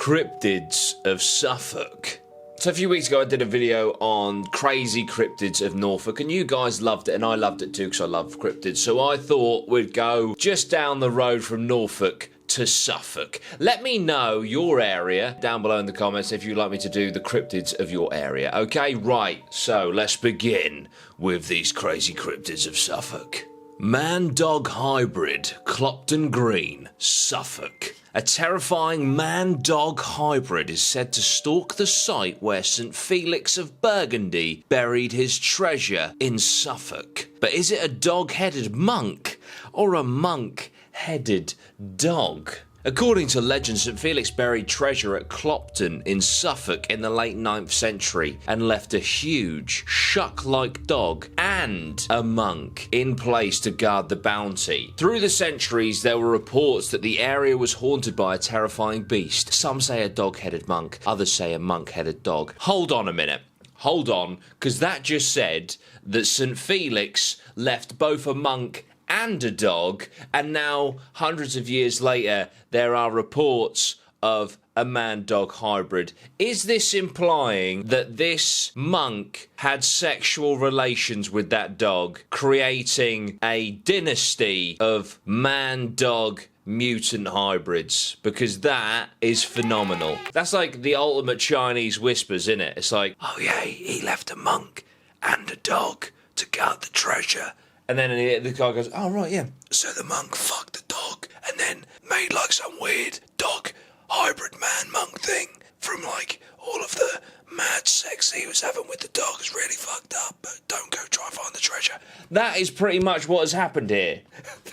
Cryptids of Suffolk. So a few weeks ago I did a video on crazy cryptids of Norfolk, and you guys loved it and I loved it too because I love cryptids. So I thought we'd go just down the road from Norfolk to Suffolk. Let me know your area down below in the comments if you'd like me to do the cryptids of your area. Okay, right, so let's begin with these crazy cryptids of Suffolk. Man-dog hybrid, Clopton Green, Suffolk. A terrifying man-dog hybrid is said to stalk the site where St. Felix of Burgundy buried his treasure in Suffolk. But is it a dog-headed monk or a monk-headed dog? According to legend, St. Felix buried treasure at Clopton in Suffolk in the late 9th century and left a huge, shuck-like dog and a monk in place to guard the bounty. Through the centuries, there were reports that the area was haunted by a terrifying beast. Some say a dog-headed monk, others say a monk-headed dog. Hold on a minute. Hold on, because that just said that St. Felix left both a monk and a dog, and now hundreds of years later there are reports of a man-dog hybrid. Is this implying that this monk had sexual relations with that dog, creating a dynasty of man-dog mutant hybrids? Because that is phenomenal. That's like the ultimate Chinese whispers, isn't it? It's like, oh yeah, he left a monk and a dog to guard the treasure. And then the guy goes, oh, right, yeah. So the monk fucked the dog and then made like some weird dog hybrid man-monk thing from like all of the mad sex he was having with the dog. Is really fucked up, but don't go try and find the treasure. That is pretty much what has happened here.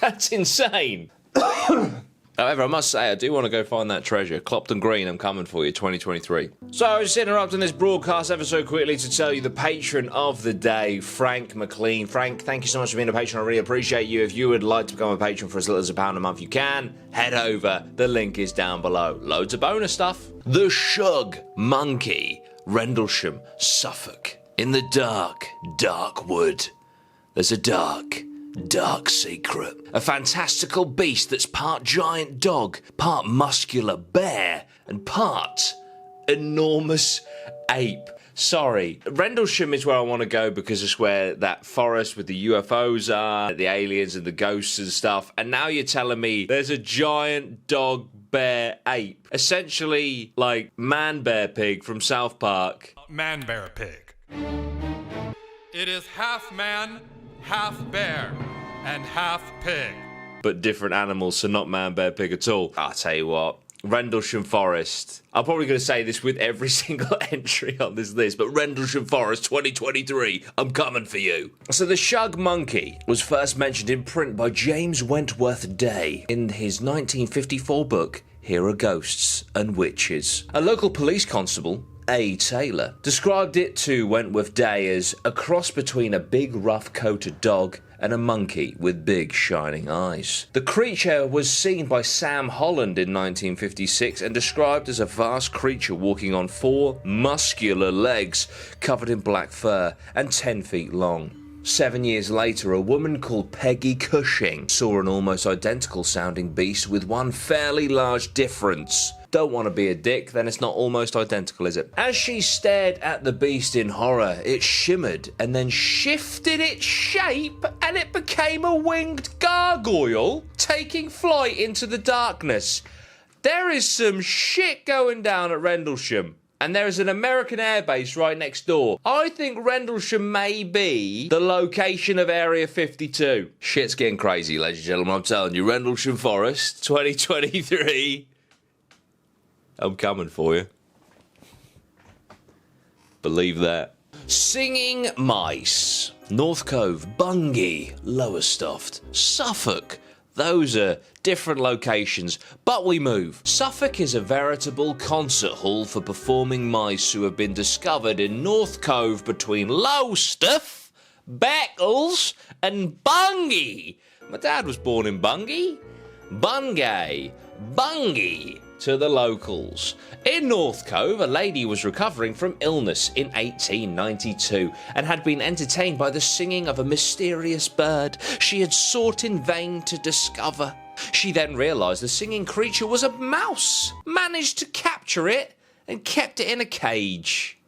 That's insane. However, I must say, I do want to go find that treasure. Clopton Green, I'm coming for you, 2023. So I was just interrupting this broadcast ever so quickly to tell you the patron of the day, Frank McLean. Frank, thank you so much for being a patron. I really appreciate you. If you would like to become a patron for as little as £1 a month, you can. Head over. The link is down below. Loads of bonus stuff. The Shug Monkey, Rendlesham, Suffolk. In the dark, dark wood, there's a dark secret. A fantastical beast that's part giant dog, part muscular bear, and part enormous ape. Sorry. Rendlesham is where I want to go because it's where that forest with the UFOs are, the aliens and the ghosts and stuff. And now you're telling me there's a giant dog, bear, ape. Essentially like Man-Bear-Pig from South Park. Man-Bear-Pig. It is half man, half bear, and half pig. But different animals, so not Man-Bear-Pig at all. I'll tell you what, Rendlesham Forest. I'm probably going to say this with every single entry on this list, but Rendlesham Forest 2023, I'm coming for you. So the Shug Monkey was first mentioned in print by James Wentworth Day in his 1954 book, Here Are Ghosts and Witches. A local police constable, A. Taylor, described it to Wentworth Day as a cross between a big rough-coated dog and a monkey with big shining eyes. The creature was seen by Sam Holland in 1956 and described as a vast creature walking on 4 muscular legs covered in black fur and 10 feet long. 7 years later, a woman called Peggy Cushing saw an almost identical sounding beast with one fairly large difference. Don't want to be a dick, then it's not almost identical, is it? As she stared at the beast in horror, it shimmered and then shifted its shape and it became a winged gargoyle, taking flight into the darkness. There is some shit going down at Rendlesham. And there is an American airbase right next door. I think Rendlesham may be the location of Area 52. Shit's getting crazy, ladies and gentlemen. I'm telling you, Rendlesham Forest 2023. I'm coming for you. Believe that. Singing Mice. North Cove, Bungay, Lowestoft, Suffolk. Those are different locations, but we move. Suffolk is a veritable concert hall for performing mice who have been discovered in North Cove between Lowestoft, Beccles and Bungay. My dad was born in Bungay. Bungay to the locals. In North Cove, a lady was recovering from illness in 1892 and had been entertained by the singing of a mysterious bird she had sought in vain to discover. She then realised the singing creature was a mouse, managed to capture it, and kept it in a cage.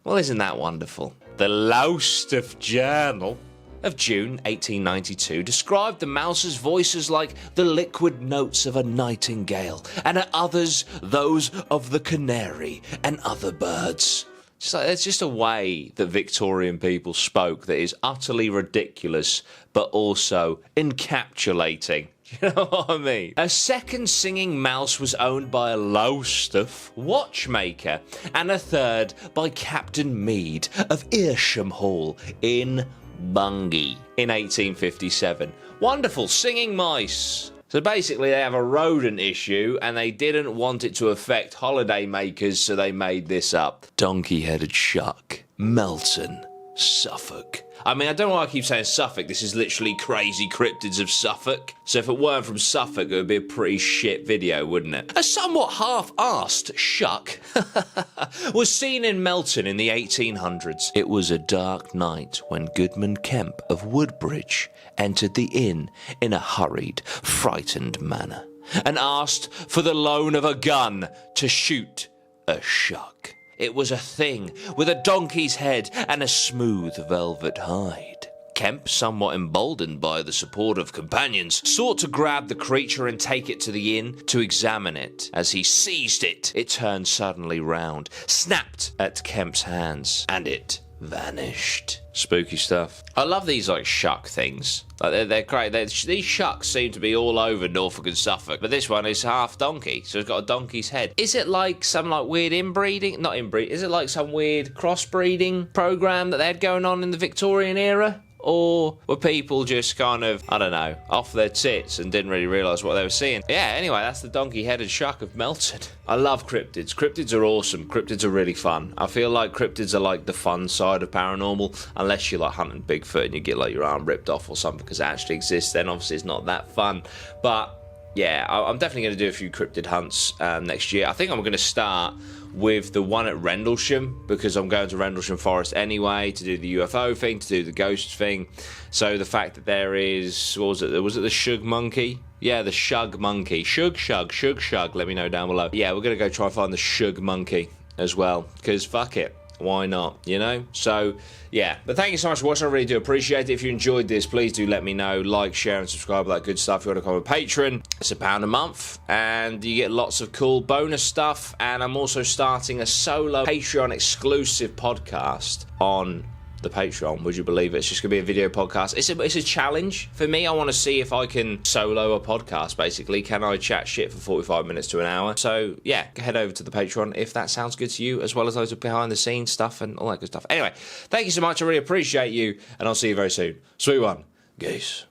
Well, isn't that wonderful? The Lowestoft Journal of June 1892 described the mouse's voice as like the liquid notes of a nightingale, and at others those of the canary and other birds. So it's just a way that Victorian people spoke that is utterly ridiculous, but also encapsulating. You know what I mean? A second singing mouse was owned by a Lowestoft watchmaker, and a third by Captain Mead of Earsham Hall in Bungay in 1857. Wonderful singing mice. So basically they have a rodent issue and they didn't want it to affect holiday makers, so they made this up. Donkey-headed shuck, Melton, Suffolk. I mean, I don't know why I keep saying Suffolk. This is literally Crazy Cryptids of Suffolk. So if it weren't from Suffolk, it would be a pretty shit video, wouldn't it? A somewhat half-arsed shuck was seen in Melton in the 1800s. It was a dark night when Goodman Kemp of Woodbridge entered the inn in a hurried, frightened manner and asked for the loan of a gun to shoot a shuck. It was a thing with a donkey's head and a smooth velvet hide. Kemp, somewhat emboldened by the support of companions, sought to grab the creature and take it to the inn to examine it. As he seized it, it turned suddenly round, snapped at Kemp's hands, and it vanished. Spooky stuff. I love these like shuck things. Like they're great. These shucks seem to be all over Norfolk and Suffolk, but this one is half donkey, so it's got a donkey's head. Is it like some like weird inbreeding? Not inbreed. Is it like some weird crossbreeding program that they had going on in the Victorian era? Or were people just kind of, I don't know, off their tits and didn't really realise what they were seeing? Yeah, anyway, that's the donkey-headed shuck of Melton. I love cryptids. Cryptids are awesome. Cryptids are really fun. I feel like cryptids are like the fun side of paranormal, unless you're like hunting Bigfoot and you get like your arm ripped off or something because it actually exists, then obviously it's not that fun. But yeah, I'm definitely going to do a few cryptid hunts next year. I think I'm going to start with the one at Rendlesham, because I'm going to Rendlesham Forest anyway to do the UFO thing, to do the ghost thing. So the fact that there is, what was it? Was it the shug monkey? Yeah, the shug monkey. Shug, shug. Let me know down below. Yeah, we're going to go try and find the shug monkey as well, because fuck it. Why not, you know? So, yeah. But thank you so much for watching. I really do appreciate it. If you enjoyed this, please do let me know. Like, share, and subscribe, all that good stuff. If you want to become a patron, it's £1 a month. And you get lots of cool bonus stuff. And I'm also starting a solo Patreon exclusive podcast on the Patreon. Would you believe it? It's just gonna be a video podcast. It's a challenge for me. I want to see if I can solo a podcast. Basically, can I chat shit for 45 minutes to an hour? So yeah, head over to the Patreon if that sounds good to you, as well as loads of behind the scenes stuff and all that good stuff. Anyway, thank you so much. I really appreciate you, and I'll see you very soon. Sweet one, geese.